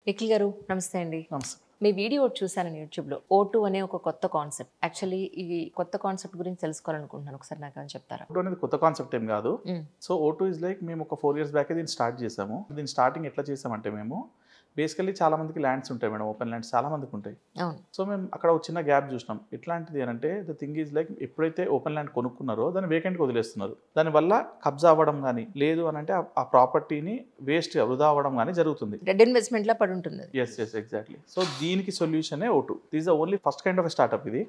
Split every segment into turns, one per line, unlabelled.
నిఖిల్ గారు నమస్తే అండి.
నమస్తే.
మీ వీడియో చూసాను యూట్యూబ్లో. O2 అనే ఒక కొత్త కాన్సెప్ట్. యాక్చువల్లీ ఈ కొత్త కాన్సెప్ట్ గురించి తెలుసుకోవాలనుకుంటున్నాను. ఒకసారి నాకు ఏమైనా చెప్తారా?
O2 అనేది కొత్త కాన్సెప్ట్ ఏం కాదు. సో O2 ఇస్ లైక్ మేము ఒక 4 years బ్యాకే దీన్ని స్టార్ట్ చేసాము. దీన్ని స్టార్టింగ్ ఎట్లా చేసామంటే మేము బేసికల్లీ చాలా మందికి ల్యాండ్స్ ఉంటాయి మేడం, ఓపెన్ ల్యాండ్స్ చాలా మందికి ఉంటాయి.
అవును.
సో మేము అక్కడ ఒక చిన్న గ్యాప్ చూసినాం. ఎట్లాంటిది అంటే ద థింగ్ ఈజ్ లైక్ ఎప్పుడైతే ఓపెన్ ల్యాండ్ కొనుక్కున్నారో దాన్ని వేకెంట్కి వదిలేస్తున్నారు. దానివల్ల కబ్జా అవ్వడం కానీ లేదు అని అంటే ఆ ప్రాపర్టీని వేస్ట్ వృధా అవ్వడం కానీ జరుగుతుంది.
డెడ్ ఇన్వెస్ట్మెంట్ లా పడి ఉంటుంది.
Yes exactly. సో దీనికి సొల్యూషనే O2. This the only first kind of startup ఇది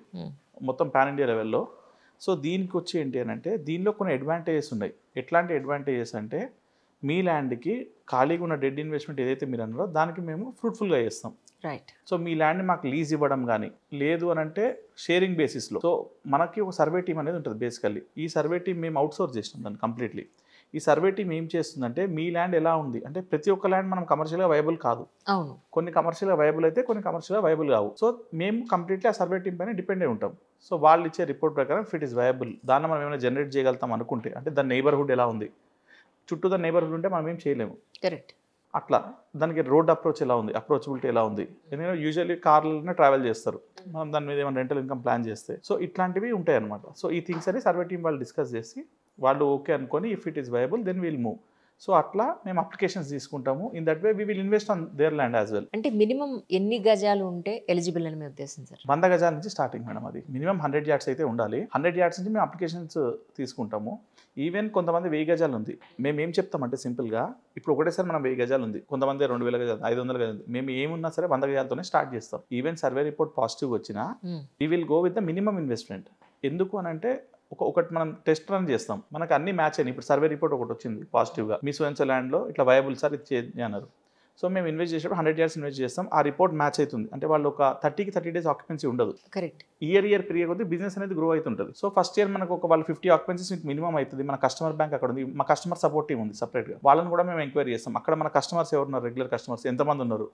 మొత్తం పాన్ ఇండియా లెవెల్లో. సో దీనికి వచ్చి ఏంటి అని అంటే దీనిలో కొన్ని అడ్వాంటేజెస్ ఉన్నాయి. ఎట్లాంటి అడ్వాంటేజెస్ అంటే మీ ల్యాండ్కి ఖాళీగా ఉన్న డెడ్ ఇన్వెస్ట్మెంట్ ఏదైతే మీరు అన్నారో దానికి మేము ఫ్రూట్ఫుల్గా చేస్తాం.
రైట్.
సో మీ ల్యాండ్ని మాకు లీజ్ ఇవ్వడం కానీ లేదు అని అంటే షేరింగ్ బేసిస్లో. సో మనకి ఒక సర్వే టీమ్ అనేది ఉంటుంది బేసికల్లీ. ఈ సర్వే టీమ్ మేము అవుట్సోర్స్ చేసినాం దాన్ని కంప్లీట్లీ. ఈ సర్వే టీమ్ ఏం చేస్తుందంటే మీ ల్యాండ్ ఎలా ఉంది అంటే ప్రతి ఒక్క ల్యాండ్ మనం కమర్షియల్గా వైబుల్ కాదు.
అవును.
కొన్ని కమర్షియల్గా వైబుల్ అయితే కొన్ని కమర్షియల్గా వైబుల్ కావు. సో మేము కంప్లీట్లీ ఆ సర్వే టీమ్ పైన డిపెండ్ అయి ఉంటాం. సో వాళ్ళు ఇచ్చే రిపోర్ట్ ప్రకారం ఇఫ్ ఇట్ ఈస్ వైబుల్ దాన్ని మనం ఏమైనా జనరేట్ చేయగలుగుతాం అనుకుంటే అంటే దాని నైబర్హుడ్ ఎలా ఉంది, చుట్టూ దాని నైబర్హుడ్ ఉంటే మనం ఏం చేయలేము.
కరెక్ట్.
అట్లా దానికి రోడ్ అప్రోచ్ ఎలా ఉంది, అప్రోచబిలిటీ ఎలా ఉంది. ఎందుకంటే యూజువల్లీ కార్లనే ట్రావెల్ చేస్తారు, మనం దాని మీద ఏమైనా రెంటల్ ఇన్కమ్ ప్లాన్ చేస్తే. సో ఇట్లాంటివి ఉంటాయి అనమాట. సో ఈ థింగ్స్ అని సర్వే టీం వాళ్ళు డిస్కస్ చేసి వాళ్ళు ఓకే అనుకొని if it is viable then will move. So అట్లా మేము అప్లికేషన్స్ తీసుకుంటాము. In that way we will invest on their land as well.
అంటే మినిమం ఎన్ని గజాలు ఉంటే ఎలిజిబుల్ అని మీ ఉద్దేశం సార్?
100 గజాల నుంచి స్టార్టింగ్ మేడం. అది మినిమం 100 yards అయితే ఉండాలి. 100 yards నుంచి మేము అప్లికేషన్స్ తీసుకుంటాము. ఈవెన్ కొంతమంది 1000 గజాలు ఉంది. మేము ఏం చెప్తామంటే సింపుల్గా ఇప్పుడు ఒకటేసారి మనం 1000 గజాలు ఉంది, కొంతమంది 2000 గజాలు, 500 గజాలు. మేము ఏమున్నా సరే 100 గజాలతోనే స్టార్ట్ చేస్తాం. ఈవెన్ సర్వే రిపోర్ట్ పాజిటివ్ వచ్చినా we will go with the minimum investment. ఎందుకు అని అంటే ఒకటి మనం టెస్ట్ రన్ చేస్తాం, మనకు అన్ని మ్యాచ్ అయినాయి. ఇప్పుడు సర్వే రిపోర్ట్ ఒకటి వచ్చింది పాజిటివ్గా, మీ సోయన్సో ల్యాండ్లో ఇట్లా వయబుల్ సార్ ఇది చేయండి అన్నారు. సో మేము ఇన్వెస్ట్ చేసేటప్పుడు 100 yards ఇన్వెస్ట్ చేస్తాం. ఆ రిపోర్ట్ మ్యాచ్ అవుతుంది అంటే వాళ్ళు ఒక 30 days ఆక్యుపెన్సీ ఉండదు.
కరెక్ట్.
ఇయర్ పెరిగే కొద్దీ బిజినెస్ అనేది గ్రో అవుతుంటుంది. సో ఫస్ట్ ఇయర్ మనకు ఒక వాళ్ళు 50 ఆక్యుపెన్సీస్ మీకు మినిమం అవుతుంది. మన కస్టమర్ బ్యాంక్ అక్కడ ఉంది, మా కస్టమర్ సపోర్ట్ టీమ్ ఉంది సపరేట్గా, వాళ్ళని కూడా మేము ఎంక్వైరీ చేస్తాం. అక్కడ మన కస్టమర్స్ ఎవరున్నారు, రెగ్యులర్ కస్టమర్స్ ఎంతమంది ఉన్నారు,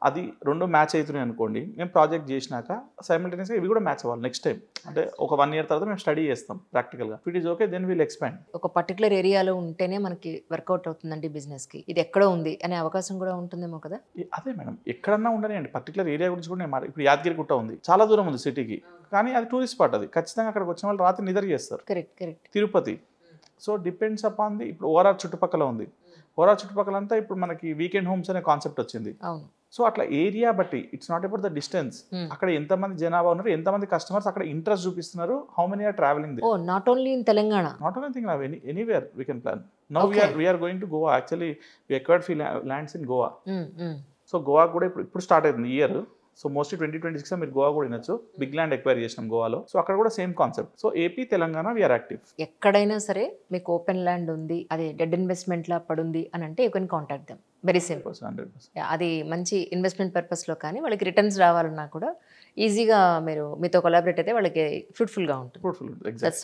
అది రెండు మ్యాచ్ అవుతున్నాయి అనుకోండి. మేము ప్రాజెక్ట్ చేసినాక సైమల్టేనియస్గా ఇవి కూడా మ్యాచ్ అవ్వాలి. నెక్స్ట్ టైం అంటే ఒక 1 year తర్వాత మేము స్టడీ చేస్తాం ప్రాక్టికల్గా. It is okay then will expand.
ఒక పర్టికులర్ ఏరియాలో ఉంటేనే మనకి వర్కౌట్ అవుతుందండి బిజినెస్కి, ఇది ఎక్కడో ఉంది అనే అవకాశం కూడా ఉంటుందేమో కదా?
అదే మేడం, ఎక్కడన్నా ఉండని అండి. పర్టికులర్ ఏరియా గురించి కూడా నేను ఇప్పుడు యాదగిరి గుట్ట ఉంది, చాలా దూరం ఉంది సిటీకి, కానీ అది టూరిస్ట్ స్పాట్. అది ఖచ్చితంగా అక్కడికి వచ్చిన వాళ్ళు రాత్రి నిద్ర చేస్తారు.
Correct.
Tirupati. So depends upon the. ఇప్పుడు ఓఆర్ఆర్ చుట్టుపక్కల ఉంది, ఓఆర్ఆర్ చుట్టుపక్కలంతా ఇప్పుడు మనకి వీకెండ్ హోమ్స్ అనే కాన్సెప్ట్ వచ్చింది.
అవును.
సో అట్లా ఏరియా బట్టి it's not about the distance. అక్కడ ఎంతమంది జనాభా ఉన్నారు, ఎంతమంది కస్టమర్స్ అక్కడ ఇంట్రెస్ట్ చూపిస్తున్నారు, how many are travelling.
Oh not only in Telangana,
not only thing, anywhere we can plan. Now we are going to Goa. Actually we acquired few lands in Goa. So Goa కూడా ఇప్పుడు start అవుతుంది year. So mostly 2026 మీరు గోవా కూడా వినొచ్చు. Big land acquire చేసినాం గోవాలో. So అక్కడ కూడా same concept. So AP, Telangana we are active.
ఎక్కడైనా సరే మీకు ఓపెన్ ల్యాండ్ ఉంది, అది డెడ్ ఇన్వెస్ట్మెంట్ లా పడుంది అని అంటే you can contact them. Very simple.
100%.
అది మంచి ఇన్వెస్ట్మెంట్ పర్పస్లో కానీ వాళ్ళకి రిటర్న్స్ రావాలన్నా కూడా ఈజీగా మీరు మీతో కొలాబరేట్ అయితే వాళ్ళకి ఫ్రూట్ఫుల్గా ఉంటుంది.
ఫ్రూట్ఫుల్. ఎగ్జాక్ట్.